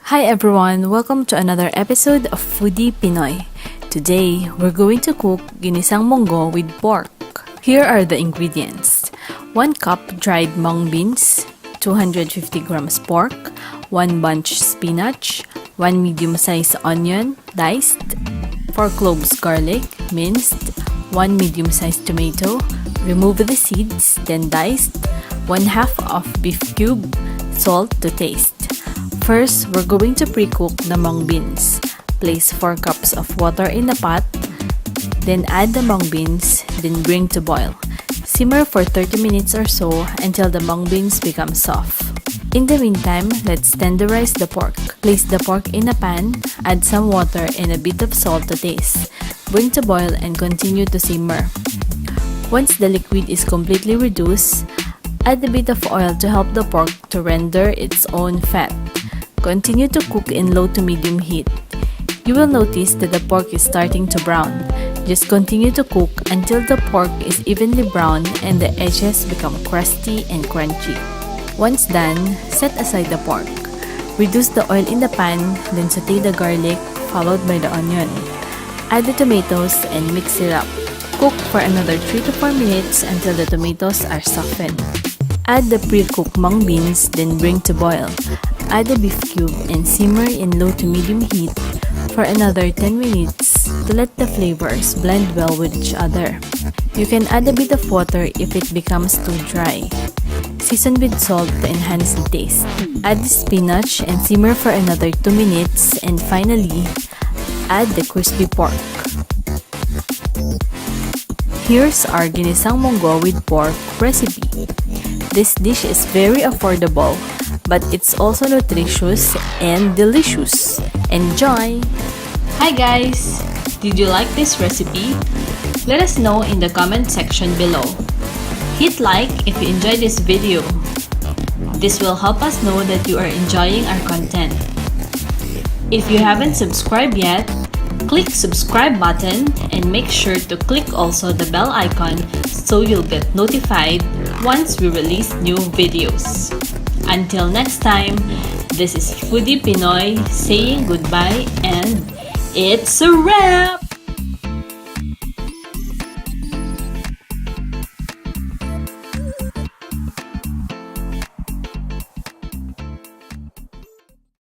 Hi everyone! Welcome to another episode of Foodie Pinoy. Today, we're going to cook Ginisang Monggo with pork. Here are the ingredients. 1 cup dried mung beans, 250 grams pork, 1 bunch spinach, 1 medium-sized onion, diced, 4 cloves garlic, minced, 1 medium-sized tomato, remove the seeds, then diced, 1/2 of beef cube, salt to taste. First, we're going to pre-cook the mung beans. Place 4 cups of water in a pot, then add the mung beans, then bring to boil. Simmer for 30 minutes or so until the mung beans become soft. In the meantime, let's tenderize the pork. Place the pork in a pan, add some water and a bit of salt to taste. Bring to boil and continue to simmer. Once the liquid is completely reduced, add a bit of oil to help the pork to render its own fat. Continue to cook in low to medium heat. You will notice that the pork is starting to brown. Just continue to cook until the pork is evenly brown and the edges become crusty and crunchy. Once done, set aside the pork. Reduce the oil in the pan, then saute the garlic, followed by the onion. Add the tomatoes and mix it up. Cook for another 3 to 4 minutes until the tomatoes are softened. Add the pre-cooked mung beans, then bring to boil. Add the beef cube and simmer in low to medium heat for another 10 minutes to let the flavors blend well with each other. You can add a bit of water if it becomes too dry. Season with salt to enhance the taste. Add the spinach and simmer for another 2 minutes, and finally, add the crispy pork. Here's our Ginisang Monggo with pork recipe. This dish is very affordable, but it's also nutritious and delicious. Enjoy! Hi guys! Did you like this recipe? Let us know in the comment section below. Hit like if you enjoyed this video. This will help us know that you are enjoying our content. If you haven't subscribed yet, click subscribe button and make sure to click also the bell icon so you'll get notified once we release new videos. Until next time, this is Foodie Pinoy saying goodbye, and it's a wrap!